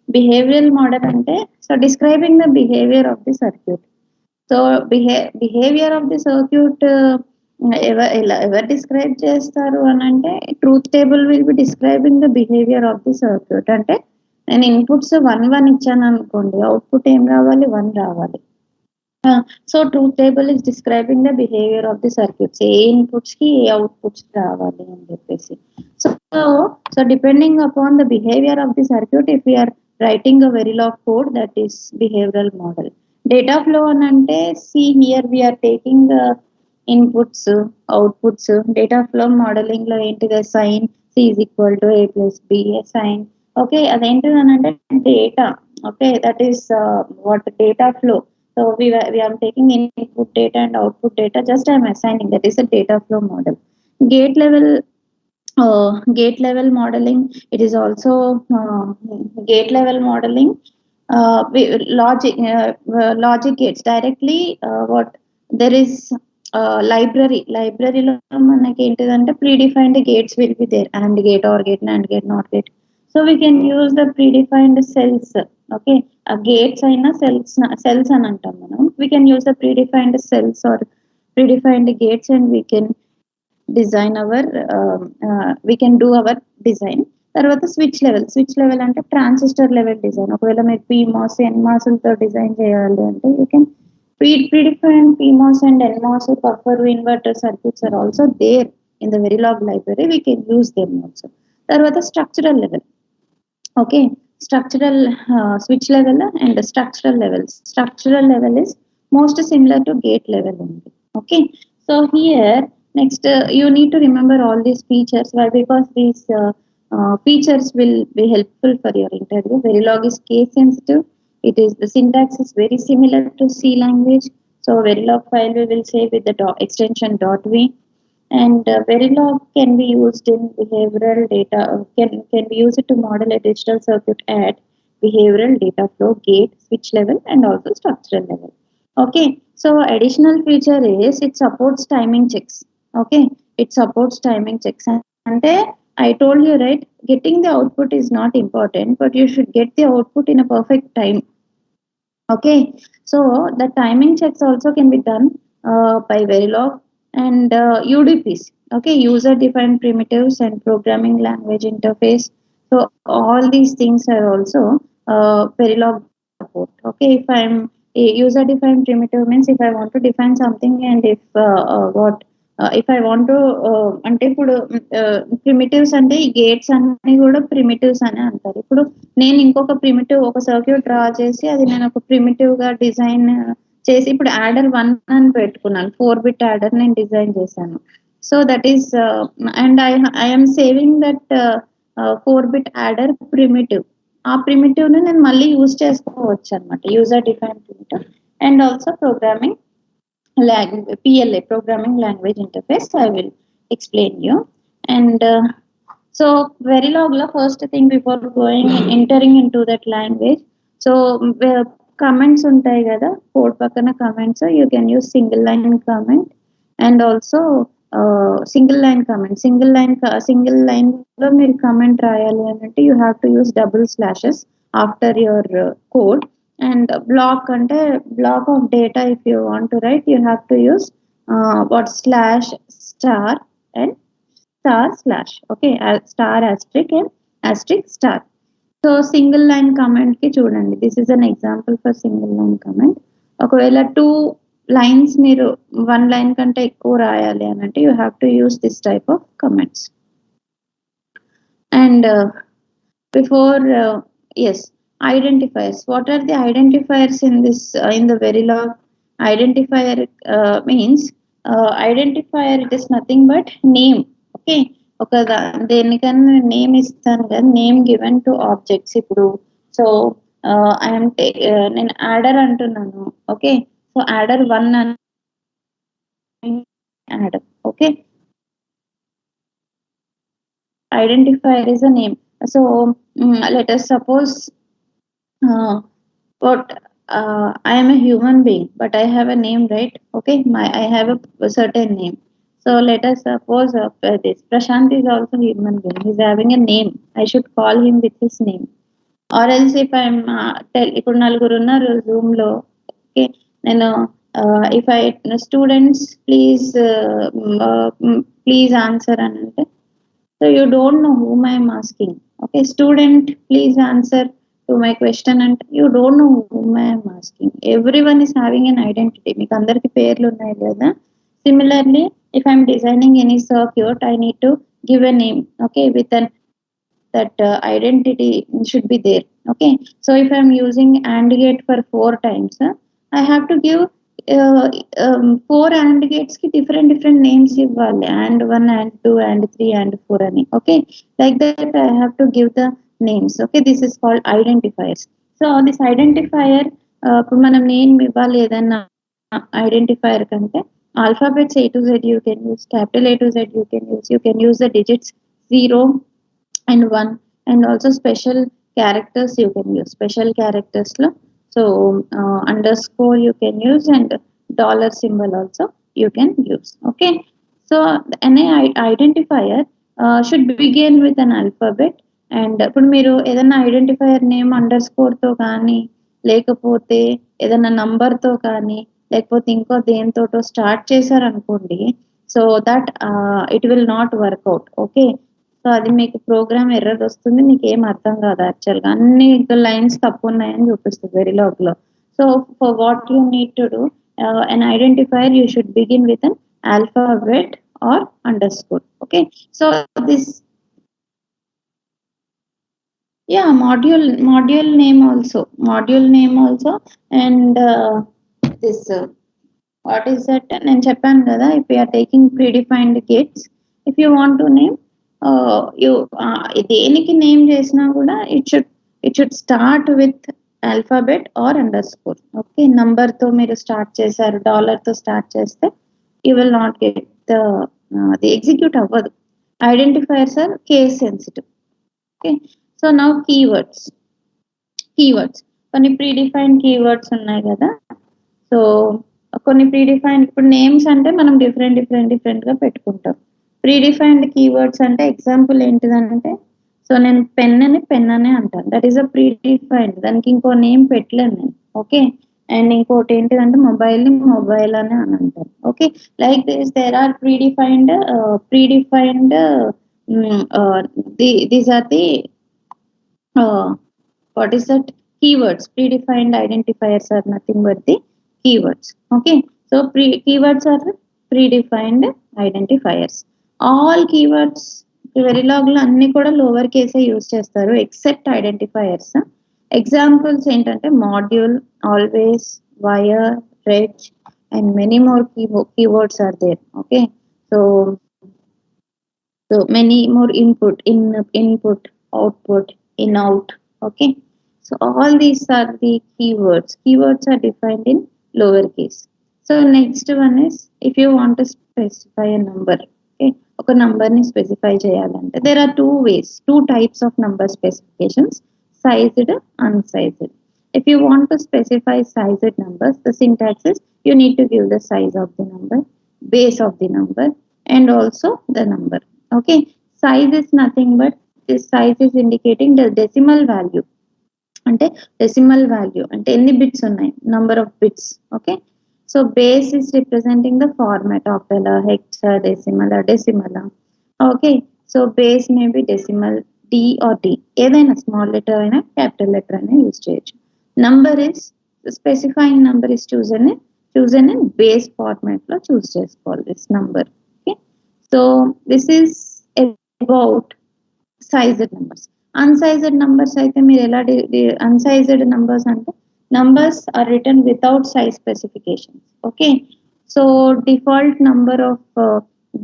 Behavioural model అంటే so describing the behaviour of the circuit. So behaviour of the circuit ఎవరు describe చేస్తారు అని అంటే truth table will be describing the behaviour of the circuit. అంటే నేను ఇన్పుట్స్ 1 ఇచ్చాను అనుకోండి, అవుట్పుట్ ఏం రావాలి? 1 రావాలి. So truth table is describing the behaviour of the circuits. ఏ ఇన్పుట్స్ కి ఏ అవుట్పుట్స్ రావాలి అని చెప్పేసి. So so depending upon the behaviour of the circuit if we're writing a Verilog code that is behavioural model. Data flow అని అంటే see here we're taking inputs outputs. Data flow modelling లో ఏంటిది? Assign c is equal to a plus b sign. Okay. అదేంటిది అని అంటే data. Okay. That is what data flow. So we are taking input data and output data. Just I am assigning that is a data flow model. Gate level modeling. It is also gate level modeling. Logic gates directly. What there is library లో మనకి ఏంటిదంటే predefined gates will be there. AND gate, OR gate, NAND gate, NOT gate. So we can use the predefined cells. Okay. Gates అయినా cells అని అంటాం మనం. We can use the predefined cells or predefined gates and we can design we can do our design. తర్వాత switch level అంటే transistor level design. ఒకవేళ మీరు PMOS, NMOS తో design చేయాలి అంటే you can predefined PMOS and NMOS buffer inverter circuits are also there in the Verilog library. We can use them also. తర్వాత structural level. Okay. Structural switch level and the structural levels. Structural level is most similar to gate level only. Okay. So here next you need to remember all these features. Why? Because these features will be helpful for your interview. Verilog is case sensitive. It is the syntax is very similar to C language. So Verilog file we will save with the extension .v. And Verilog can be used in behavioral data, can be used to model a digital circuit at behavioral, data flow, gate, switch level, and also structural level. Okay, so additional feature is it supports timing checks. Okay, it supports timing checks. And I told you, right, getting the output is not important, but you should get the output in a perfect time. Okay, so the timing checks also can be done by Verilog and UDPs. Okay, user defined primitives and programming language interface. So all these things are also Verilog support. Okay, if I'm a user defined primitive means if I want to define something and if I want to అంటే ఇప్పుడు primitives అంటే ఈ gates అన్ని కూడా primitives అని అంటారు. ఇప్పుడు నేను ఇంకొక ప్రిమిటివ్ ఒక సర్క్యూట్ డ్రా చేసి అది నేను ఒక ప్రిమిటివ్ గా డిజైన్ చేసి ఇప్పుడు యాడర్ 1 అని పెట్టుకున్నాను. 4-bit యాడర్ నేను డిజైన్ చేశాను. So that is and I'm saving that 4-bit adder primitive. ఆ ప్రిమిటివ్ ని నేను మళ్ళీ యూజ్ చేసుకోవచ్చు అనమాట. User define primitive and also programming language PLA, programming language interface. I will explain you. And so Verilog la first thing before going entering into that language, so comments untai kada code pakkana comments, you can use single line comment and also single line comment. Single line lo meer comment rayali ante you have to use double slashes after your code. And block ante block of data if you want to write, you have to use what slash star and star slash. Okay, star asterisk and asterisk star. So single line comment ki చూడండి, this is an example for single line comment. ఒకవేళ 2 lines మీరు 1 line కంటే ఎక్కువ రాయాలి అని అంటే you have to use this type of comments. And before yes, identifiers. What are the identifiers in this in the Verilog? Identifier means identifier, it is nothing but name. Okay, ఒక దేనికన్నా name ఇస్తాను కదా, name given to objects. ఇప్పుడు so అంటే నేను adder అంటున్నాను. Okay, so adder 1 అని adder. Okay, identifier is a name. So let us suppose what I am a human being, but I have a name, right? Okay, I have a certain name. So let us suppose this Prashant is also a human being. He's having a name. I should call him with his name. Or else if I'm ఇప్పుడు నలుగురు ఉన్నారు Zoom లో, okay, నేను if I students please answer అని అంటే, so you don't know whom I am asking. Okay, student please answer to my question, and you don't know whom I am asking. Everyone is having an identity. మీకు అందరికి పేర్లు ఉన్నాయి కదా. Similarly, if I am designing any circuit, I need to give a name. Okay, with an that identity should be there. Okay, so if I am using AND gate for 4 times, I have to give 4 AND gates ki different names ఇవ్వాలి. AND 1, AND 2, AND 3, AND 4 అని. Okay, like that I have to give the names. Okay, this is called identifiers. So this identifier ఇప్పుడు మనం name ఇవ్వాలి ఏదైనా identifier కంటే, alphabets A to Z you can use, capital A to Z you can use the digits 0 and 1, and also special characters you can use. Special characters lo, so underscore you can use, and dollar symbol also you can use. Okay, so an identifier should begin with an alphabet. And ఇప్పుడు మీరు ఏదైనా identifier name underscore తో కానీ, లేకపోతే ఏదైనా number తో కానీ, లేకపోతే ఇంకో దేనితోటో స్టార్ట్ చేశారనుకోండి, so that it will not work out. Okay, so అది మీకు ప్రోగ్రామ్ ఎర్రర్ వస్తుంది, మీకు ఏం అర్థం కాదు. యాక్చువల్గా అన్ని లైన్స్ తప్పు ఉన్నాయని చూపిస్తుంది Verilog లో. So for what you need to do, an identifier you should begin with an alphabet or underscore. Okay, so this module name also, and this what is that నేను చెప్పాను కదా, if you are taking predefined gates, if you want to name you దేనికి name చేసినా కూడా it should start with alphabet or underscore. Okay, number తో మీరు start చేశారు, dollar తో స్టార్ట్ చేస్తే you will not get the execute అవ్వదు. Identifiers are case sensitive. Okay, so now keywords keywords. కొన్ని ప్రీడిఫైన్డ్ కీవర్డ్స్ ఉన్నాయి కదా. సో కొన్ని ప్రీడిఫైన్డ్, ఇప్పుడు నేమ్స్ అంటే మనం డిఫరెంట్ గా పెట్టుకుంటాం. ప్రీడిఫైన్డ్ కీవర్డ్స్ అంటే ఎగ్జాంపుల్ ఏంటిదంటే, సో నేను పెన్ అనే అంటాను, దట్ ఈస్ అ ప్రీడిఫైన్డ్, దానికి ఇంకో నేమ్ పెట్టలేను నేను. ఓకే, అండ్ ఇంకోటి ఏంటిదంటే మొబైల్ ని మొబైల్ అని అంటాను. Okay, like this there are predefined these are the what is that, keywords. Predefined identifiers are nothing but the keywords. Okay, so keywords are predefined identifiers. All keywords verilog lo anni kuda lower case use chestaru except identifiers. Examples ఏంటంటే module, always, wire, reg, and many more keywords are there. Okay, so many more input, output, in out. Okay, so all these are the keywords are defined in lowercase. So next one is, if you want to specify a number, okay, ఒక number ని specify చేయాలంటే there are two types of number specifications: sized, unsized. If you want to specify sized numbers, the syntax is, you need to give the size of the number, base of the number, and also the number. Okay, size is nothing but, this size is indicating the decimal value. అంటే decimal value అంటే ఎన్ని bits ఉన్నాయి, number of bits. Okay, so base is representing the format, octal, hexadecimal. Okay, so base may be decimal, D or D, ఏదైనా small letter అయినా capital letter అయినా use చేయొచ్చు. Number is, specifying number is chosen in base format లో choose చేసుకోవాలి this number. Okay, so this is about sized numbers. Unsized numbers అయితే మీరు ఎలా unsized numbers అంటే, numbers are written without size specifications. Okay, so default number of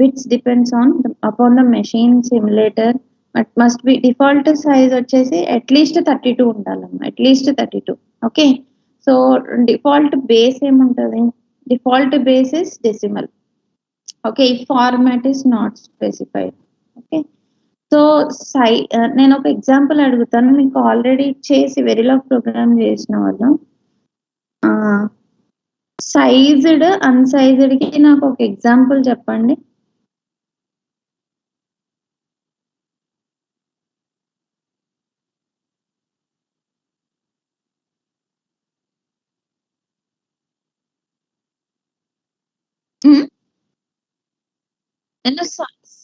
bits depends on upon the machine simulator. But must be default size వచ్చేసి at least 32 ఉండాలమ్మా, at least 32. Okay, so default base ఏముంటుంది, default base is decimal. Okay, format is not specified. Okay, so నేను ఒక example అడుగుతాను, మీకు already చేసి వెరిలాగ్ programme చేసిన వాళ్ళు, సైజ్డ్ అన్సైజ్డ్ కి నాకు ఒక ఎగ్జాంపుల్ చెప్పండి. నేను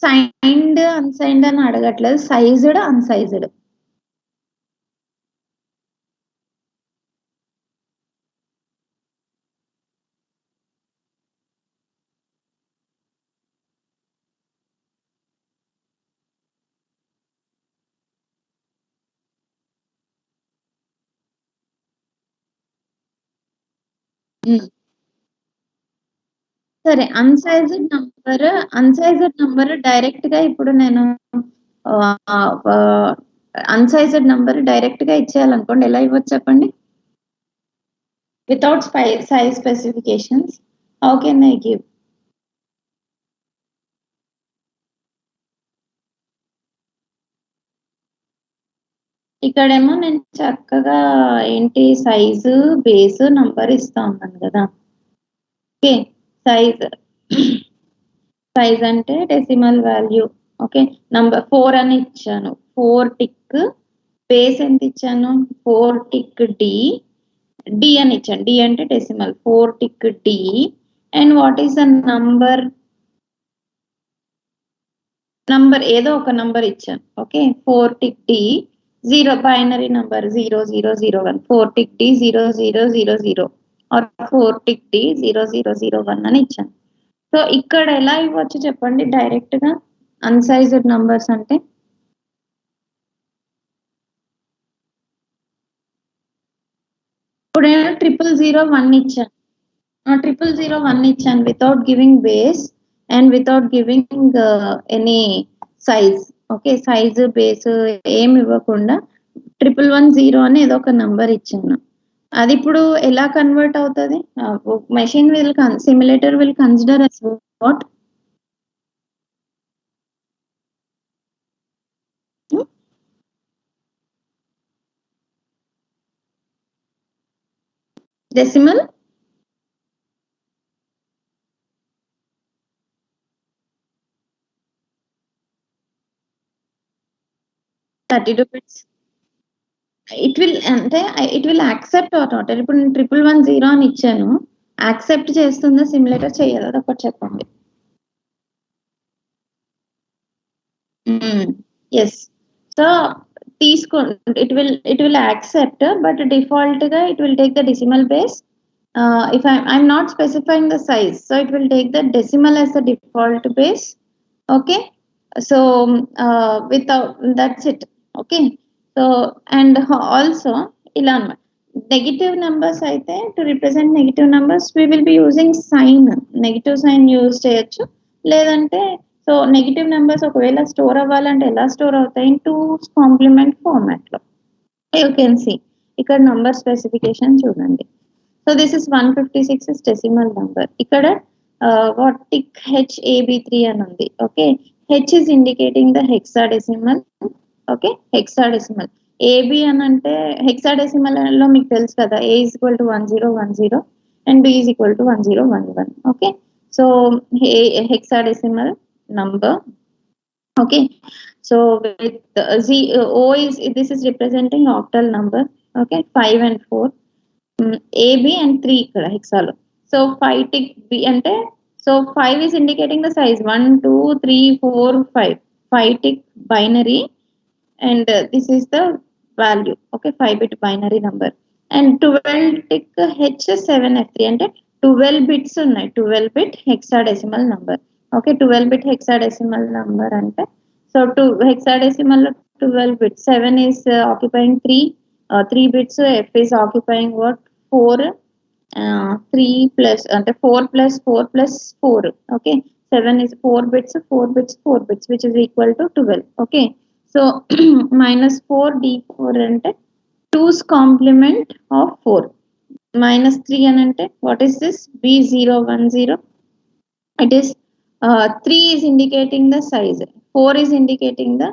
సైన్డ్ అన్సైన్డ్ అని అడగట్లేదు, సైజ్డ్ అన్సైజ్డ్. సరే, అన్సైజ్డ్ నంబర్ డైరెక్ట్ గా, ఇప్పుడు నేను అన్సైజ్డ్ నంబర్ డైరెక్ట్ గా ఇచ్చేయాలనుకోండి, ఎలా ఇవ్వచ్చు చెప్పండి? Without size specifications, how can I give? ఇక్కడేమో నేను చక్కగా ఏంటి సైజు, బేస్, నంబర్ ఇస్తా ఉన్నాను కదా. ఓకే, సైజ్ అంటే డెసిమల్ వాల్యూ. ఓకే, నంబర్ 4 అని ఇచ్చాను, 4 టిక్. బేస్ ఎంత ఇచ్చాను, 4 టిక్ డి అని ఇచ్చాను, డి అంటే decimal, 4 tick D. And what is the number ఏదో ఒక నంబర్ ఇచ్చాను. Okay, 4 tick D, 0 binary number 0001, 4 tick D 0000 or 4 tick D 0001 అని ఇచ్చాను. సో ఇక్కడ ఎలా ఇవ్వచ్చు చెప్పండి డైరెక్ట్ గా అన్సైజ్డ్ నంబర్స్ అంటే? ఇప్పుడు నేను 0001 ఇచ్చాను, 0001 ఇచ్చాను without giving base and without giving any size. Okay, size base ఏమి ఇవ్వకుండా 1110 అని ఏదో ఒక నంబర్ ఇచ్చాను. అది ఇప్పుడు ఎలా కన్వర్ట్ అవుతుంది? Machine simulator will consider as what? decimal 32 bits. It will అంటే it will accept or not. ఇప్పుడు నేను 1110 అని ఇచ్చాను, యాక్సెప్ట్ చేస్తుందా సిమ్యులేటర్ చేయదా ఒకటి చెప్పండి. ఎస్. సో తీసుకో, it will accept, but default గా it will take the decimal base. If I'm not specifying the size, so it will take the decimal as the default base. Okay, so without, that's it. Okay, so and also ఇలా అన్నమాట. Negative numbers అయితే to represent negative numbers we will be using sign, negative sign use చేయొచ్చు. లేదంటే so negative numbers ఒకవేళ store అవ్వాలంటే ఎలా store అవుతాయి, 2's complement format లో. యూ కెన్ సి ఇక్కడ నంబర్ స్పెసిఫికేషన్ చూడండి. So this is 156 is decimal number. ఇక్కడ what tick HAB3 అని ఉంది. Okay, H is indicating the hexadecimal. Okay, hexadecimal. AB అని అంటే hexadecimal లో మీకు తెలుసు కదా, A is equal to 1010 and B is equal to 1011. Okay, so hexadecimal number. Okay, so with O is, this is representing octal number. Okay, 5 and 4, AB and 3 ఇక్కడ hexalo. So 5 tick B అంటే, so 5 is indicating the size 1 2 3 4 5, 5 tick binary, and this is the value. Okay, 5 bit binary number. And 12 tick H7F3 అంటే 12 bits ఉన్నాయి, 12 bit hexadecimal number. Okay, 12 bit hexadecimal number అంటే, so 2 hexadecimal 12 bits, 7 is occupying 3 bits, F is occupying what 4, 3 plus అంటే 4 plus 4 plus 4. Okay, 7 is 4 bits, 4 bits, 4 bits, which is equal to 12. Okay, so minus 4 D4 అంటే 2's complement of 4. Minus 3 అని అంటే what is this, B010. It is 3 is indicating the size, 4 is indicating the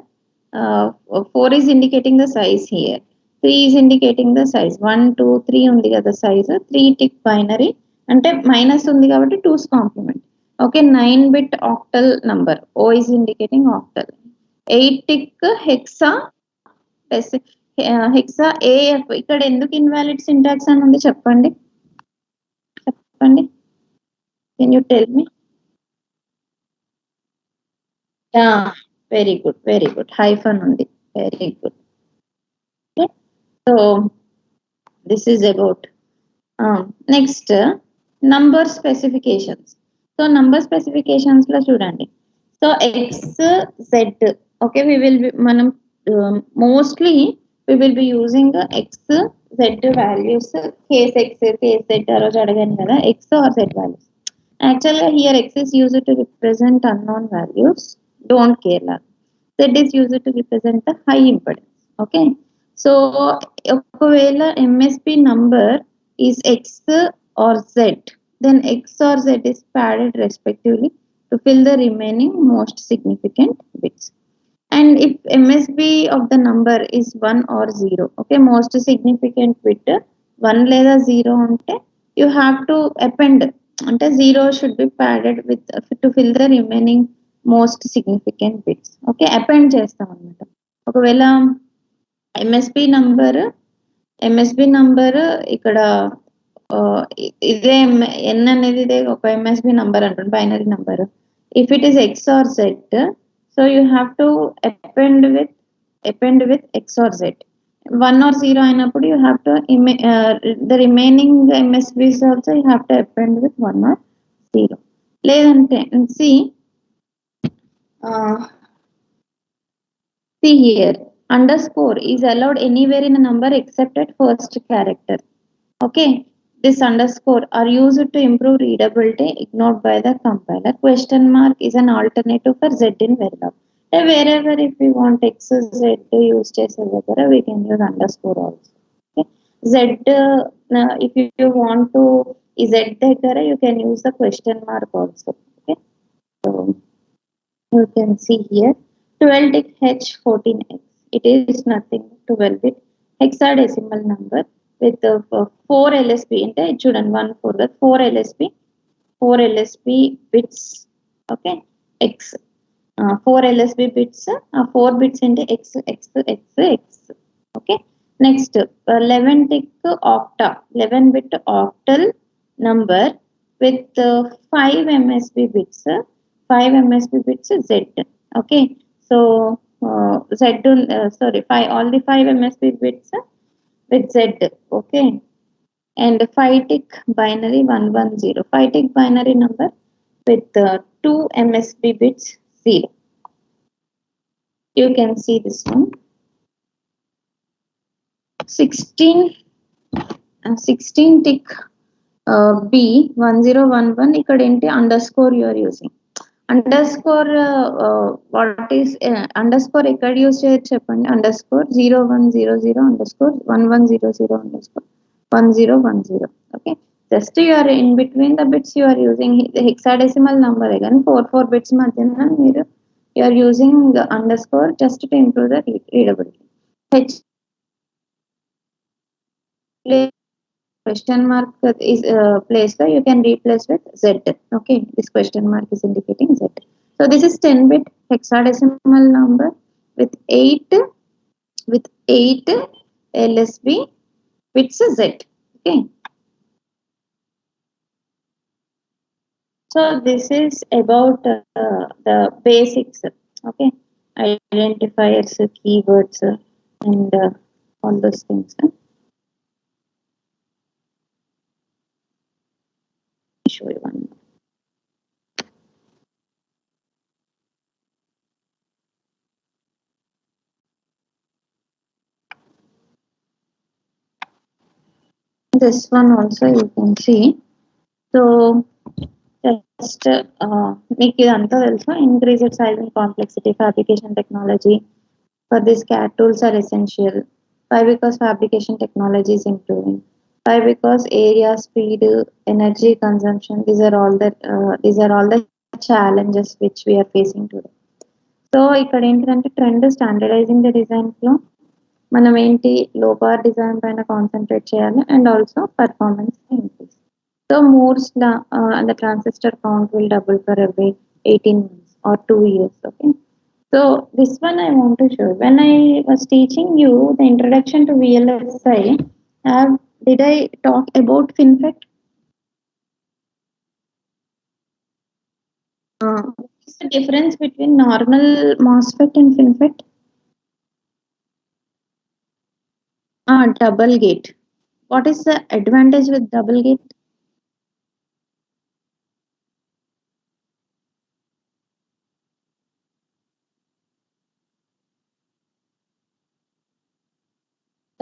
4 is indicating the size here, 3 is indicating the size, 1 2 3 ఉంది కదా size, 3 tick binary అంటే minus ఉంది కాబట్టి 2's complement. Okay, 9 bit octal number, O is indicating octal. 8 tick hexa hexa AF. ఇక్కడ ఎందుకు invalid syntax అని ఉంది చెప్పండి, can you tell me? Very good, hyphen ఉంది, very good. Okay, so this is about next number specifications. So number specifications లో చూడండి, so X Z. Okay, మనం mostly we will be using x z values, case x case z ఆ రోజు అడగాను కదా, x or z values. Actually here x is used to represent unknown values, don't care la. Z is used to represent the high impedance. Okay, so ఒకవేళ MSB number is x or z, then x or z is padded respectively to fill the remaining most significant bits. And if MSB of the number is 1 or 0, okay, most significant bit 1 లేదా 0 ఉంటే you have to append, అంటే 0 should be padded with to fill the remaining most significant bits. Okay, append చేస్తాం అన్నమాట. ఒకవేళ MSB number ఇక్కడ ఇదే n అనేది ఇదే ఒక MSB నంబర్ అంటుంది, binary number. If it is x or z, so you have to append with x or z. 1 or 0 అయినప్పుడు you have to the remaining MSBs also you have to append with 1 or 0. లేదంటే see here, underscore is allowed anywhere in a number except at first character. Okay, this underscore are used to improve readability, ignored by the compiler. Question mark is an alternative for z in Verilog. Wherever if we want x z use చేసే దగ్గర we can use underscore also. Okay, z if you want to z దగ్గర you can use the question mark also. Okay, so you can see here 12 tick H14x, it is nothing 12 bit hexadecimal number with 4 LSB అంటే చూడండి 1 4 that 4 LSB bits, okay, x 4 LSB bits, 4 bits into x x x x, okay. Next 11 tick octa 11 bit octal number with 5 MSB bits, 5 MSB bits z, okay. So z sorry 5, all the 5 MSB bits with z, okay. And 5 tick binary 110, 5 tick binary number with 2 MSB bits 0. You can see this one. 16 tick B 1011 ఇక్కడ ఏంటి underscore you are using. Underscore what is underscore ఎక్కడ use చేయొచ్చు చెప్పండి. Underscore 0100 underscore 1100 underscore 1010, okay. Just you are in between the bits you are using the hexadecimal number again 4 bits మధ్యన మీరు you are using the underscore just to improve the readability. H question mark is placed, so you can replace with z, okay. This question mark is indicating z. So this is 10 bit hexadecimal number with 8 LSB bits z, okay. So this is about the basics, okay, identifiers, keywords, and all those things. Show you one. This one also you can see. So just make it also increased size and complexity fabrication technology for this CAD tools are essential. Why? Because fabrication technology is improving. Why? Because area, speed, energy consumption, these are all the challenges which we are facing today. So ఇక్కడ ఏంటంటే trend స్టాండర్డైజింగ్ the design flow, మనం ఏంటి లో power design పైన concentrate చేయాలి and also performance increase. So Moore's law, the transistor count will double for every 18 months or 2 years, okay. So this one I want to show. When I was teaching you the introduction to VLSI, did I talk about FinFET? What's the difference between normal MOSFET and FinFET? Double gate. What is the advantage with double gate?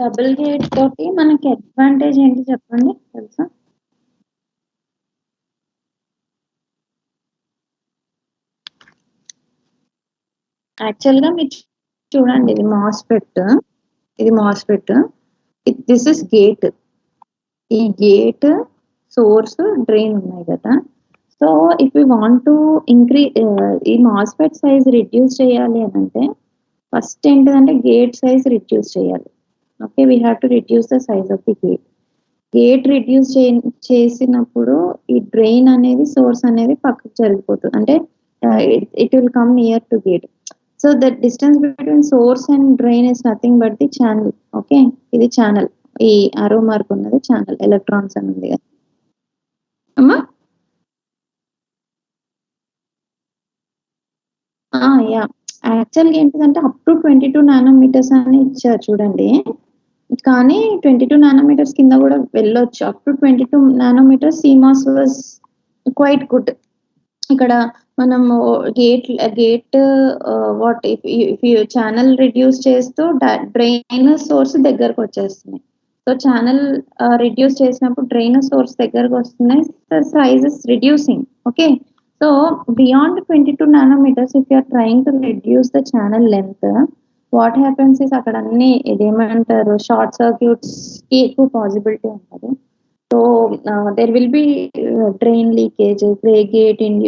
Double gate తోటి మనకి advantage ఏంటి చెప్పండి తెలుసా? యాక్చువల్గా మీరు చూడండి, ఇది MOSFET, this is gate. ఈ గేట్, సోర్స్, డ్రైన్ ఉన్నాయి కదా. So if you want to ఈ మాస్ఫెట్ సైజ్ రిడ్యూస్ చేయాలి అని అంటే ఫస్ట్ ఏంటిదంటే గేట్ సైజ్ రిడ్యూస్ చేయాలి, okay. We have to reduce the size of the gate reduce చేసినప్పుడు ఈ డ్రైన్ అనేది, సోర్స్ అనేది పక్కకు జరిగిపోతుంది, అంటే it will come near to gate. So the distance between source and drain is nothing but the channel, okay. ఇది channel, ఈ ఆరో మార్క్ ఉన్నది ఛానల్, ఎలక్ట్రాన్స్ అని ఉంది కదా అమ్మా. యా, యాక్చువల్గా ఏంటిదంటే అప్ టు 22 నానోమీటర్స్ అని ఇచ్చారు చూడండి, కానీ 22 నానోమీటర్స్ కింద కూడా వెళ్ళొచ్చు. Up to 22 nanometres CMOS was quite good. ఇక్కడ మనం gate what if channel reduce చేస్తూ డ్రైన్ సోర్స్ దగ్గరకు వచ్చేస్తున్నాయి. సో ఛానల్ రిడ్యూస్ చేసినప్పుడు డ్రైన్ సోర్స్ దగ్గరకు వస్తున్నాయి, size is reducing, okay. So beyond 22 nanometres if you're trying to reduce the channel length, what happens is అక్కడ అన్ని ఇదేమంటారు షార్ట్ సర్క్యూట్స్ కి ఎక్కువ పాసిబిలిటీ ఉంటుంది. So there will be drain leakage,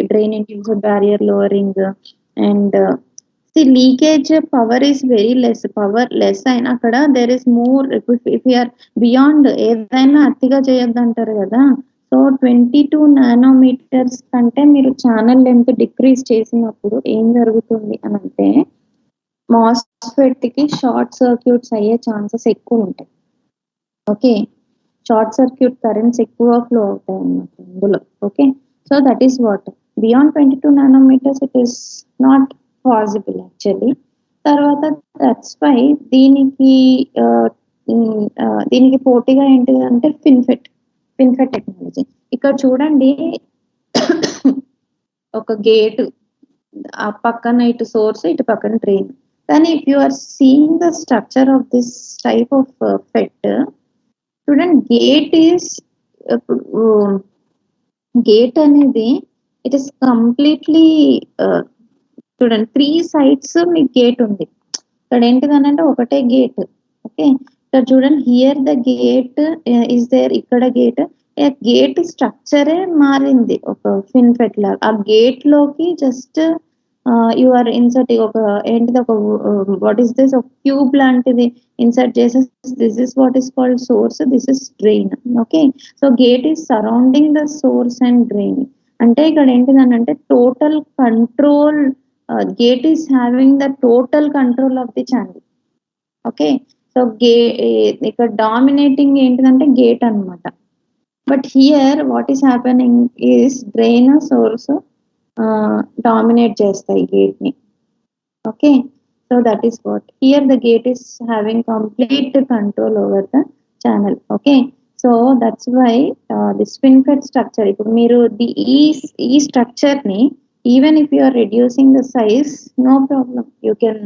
drain induced barrier lowering, and the leakage power is very less. Power less అయినా అక్కడ there is more. If you are beyond ఏదైనా అతిగా చేయొద్దంటారు కదా. సో 22 నానోమీటర్స్ కంటే మీరు ఛానల్ లెంత్ డిక్రీజ్ చేసినప్పుడు ఏం జరుగుతుంది అని అంటే మాస్ఫెట్ కి షార్ట్ సర్క్యూట్స్ అయ్యే ఛాన్సెస్ ఎక్కువ ఉంటాయి. ఓకే, షార్ట్ సర్క్యూట్ కరెంట్స్ ఎక్కువ ఫ్లో అవుతాయి అన్నమాట ఇందులో. Okay, so that is what beyond 22 nanometres it is not possible actually. తర్వాత దట్స్ వై దీనికి దీనికి పోటీగా ఏంటిది అంటే ఫిన్ఫెట్ టెక్నాలజీ. ఇక్కడ చూడండి ఒక గేట్, ఆ పక్కన ఇటు సోర్స్, ఇటు పక్కన డ్రైన్. కానీ if you are seeing the structure of this type of FET, చూడండి గేట్ అనేది ఇట్ ఇస్ కంప్లీట్లీ చూడండి 3 sides మీకు గేట్ ఉంది. ఇక్కడ ఏంటిదనంటే ఒకటే గేట్. ఓకే, ఇక్కడ చూడండి here the gate is there, ఇక్కడ గేట్ స్ట్రక్చరే మారింది ఒక ఫిన్ఫెట్ లాగా. ఆ గేట్ లోకి జస్ట్ యు ఆర్ ఇన్సర్టింగ్ ఒక ఏంటిది ఒక వాట్ ఈస్ దిస్ ఒక క్యూబ్ లాంటిది ఇన్సర్ట్ చేసేసి this is what is called source, this is drain. Okay, so gate is surrounding the source and drain. అంటే ఇక్కడ ఏంటిదనంటే total control, gate is having the total control of the channel. Okay, so ఇక్కడ dominating ఏంటిదంటే gate అన్నమాట. But here what is happening is drain source dominate చేస్తాయి gate ని. Okay, so that is what here the gate is having complete control over the channel. Okay, so that's why this FinFET structure. ఇప్పుడు మీరు ఈ structure ని even if you are reducing the size, no problem, you can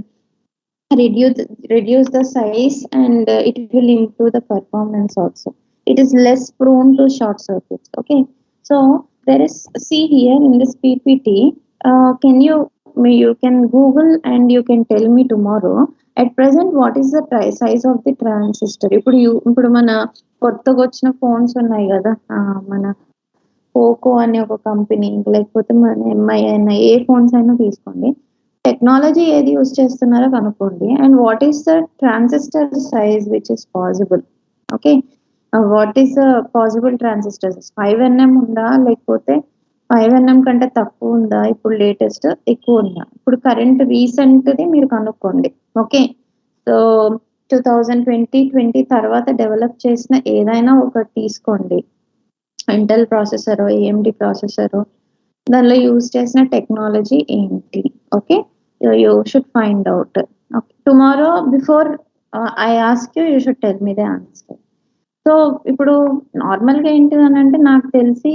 reduce the size and it will improve the performance also. It is less prone to short circuits. Okay, so there is, see here in this PPT, can you can Google and you can tell me tomorrow at present what is the size of the transistor. ఇప్పుడు మన కొత్తగా వచ్చిన phones ఉన్నాయి కదా, మన Poco అనే ఒక company, లేకపోతే మన ఎంఐ అయినా ఏ ఫోన్స్ అయినా తీసుకోండి, టెక్నాలజీ ఏది యూజ్ చేస్తున్నారో కనుక్కోండి and what is the transistor size which is possible. Okay, what is the possible transistors, 5nm ఉందా లేకపోతే 5nm కంటే తక్కువ ఉందా, ఇప్పుడు లేటెస్ట్ ఎక్కువ ఉందా, ఇప్పుడు కరెంట్ రీసెంట్ది మీరు కనుక్కోండి. ఓకే, సో 2020 తర్వాత డెవలప్ చేసిన ఏదైనా ఒకటి తీసుకోండి, ఇంటెల్ ప్రాసెసర్, ఏఎండి ప్రాసెసర్, దానిలో యూజ్ చేసిన టెక్నాలజీ ఏంటి. Okay, you should find out. Okay, tomorrow before I ask you, you should tell me the answer. So ఇప్పుడు నార్మల్గా ఏంటిదనంటే నాకు తెలిసి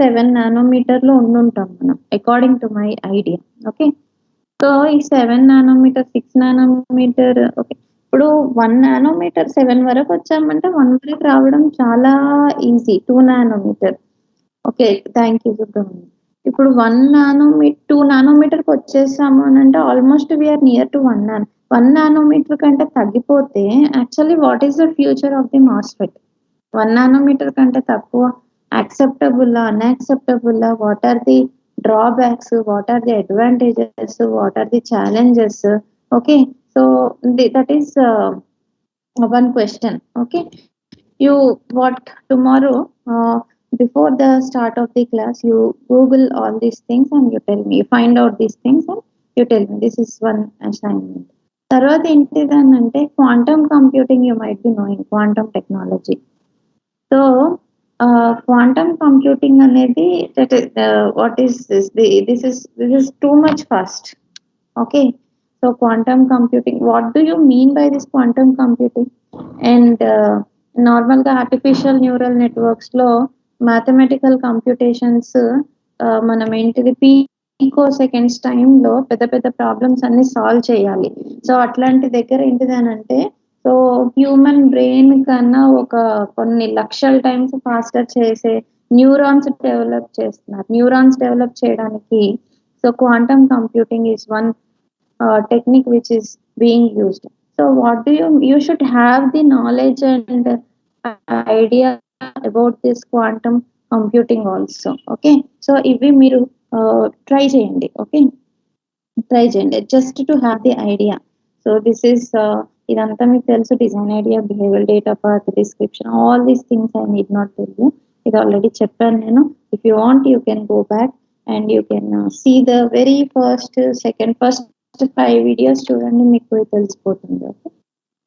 7 నానోమీటర్లో ఉండుంటాం మనం according to my idea. Okay, so ఈ 7 నానోమీటర్, 6 నానోమీటర్, ఓకే, ఇప్పుడు 1 నానోమీటర్ 7 వరకు వచ్చామంటే 1 వరకు రావడం చాలా easy. 2 nanometre, okay, thank you Subrahmanyam. ఇప్పుడు 1 నానోమీటర్ 2 నానోమీటర్కి వచ్చేసాము అని అంటే almost we're near to 1 nanometre కంటే తగ్గిపోతే actually what is the future of the MOSFET? 1 nanometre కంటే తక్కువ acceptable, unacceptable, what are the drawbacks, what are the advantages, what are the challenges? Okay, so that is one question. Okay, you what tomorrow before the start of the class you Google all these things and you tell me, you find out these things and you tell me. This is one assignment. తర్వాత ఏంటిదనంటే quantum computing, you might be knowing quantum technology. So quantum computing అనేది what is this is too much fast. Okay, so quantum computing, what do you mean by this quantum computing? And నార్మల్గా artificial neural networks లో mathematical computations మనం ఏంటిది పీకో seconds టైంలో పెద్ద పెద్ద problems అన్ని solve చేయాలి. సో అట్లాంటి దగ్గర ఏంటిదనంటే, సో హ్యూమన్ బ్రెయిన్ కన్నా కొన్ని లక్షల టైమ్స్ ఫాస్టర్ చేసే న్యూరాన్స్ డెవలప్ చేస్తున్నారు. న్యూరాన్స్ డెవలప్ చేయడానికి so quantum computing is one technique which is being used. So what do you should have the knowledge and idea about this quantum computing also. Okay, so ఇవి మీరు try చేయండి. Okay, try చేయండి just to have the idea. So this is ఇదంతా మీకు తెలుసు, design idea, behaviour data path, description, all these things I need not tell you. ఇది already చెప్పాను నేను. If you want you can go back and you can see the very first first 5 videos చూడండి, మీకు తెలిసిపోతుంది. Okay,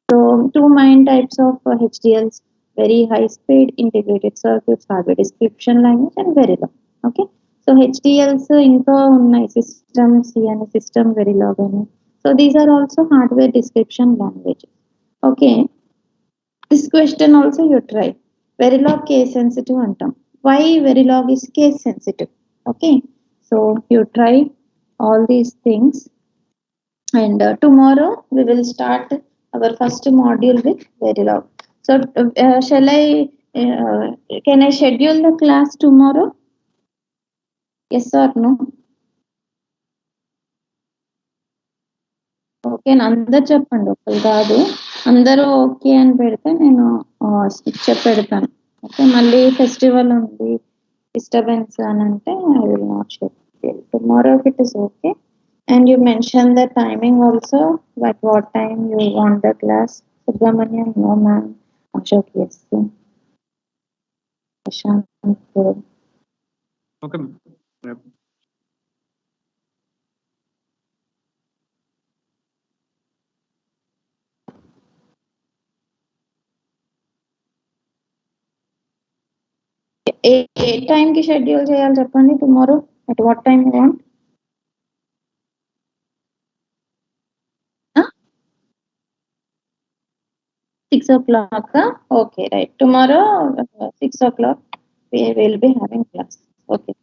so 2 main types of HDLs, very high speed integrated circuits, hardware description language and Verilog. Okay, so HDLs ఇంకా ఉన్నాయి, system C and system Verilog అని. So these are also hardware description language. Okay, this question also you try. Verilog case sensitive antam. Why Verilog is case sensitive? Okay, so you try all these things. And tomorrow we will start our first module with Verilog. So can I schedule the class tomorrow? Yes or no? Okay, అందరు చెప్పండి, ఒకరు కాదు, అందరూ okay అని పెడితే నేను పెడతాను. Okay, మళ్ళీ ఫెస్టివల్ ఉంది, డిస్టర్బెన్స్ అని అంటే I will not schedule tomorrow if it is okay. And you mentioned the timing also, at what time you want the class. Subramanian, no ma'am. Ashok, yes. Prashant, okay. Yep. A time కి schedule చేయాలి చెప్పండి tomorrow, at what time you want? 6 o'clock. Okay, right. Tomorrow 6 o'clock we will be having class. Okay.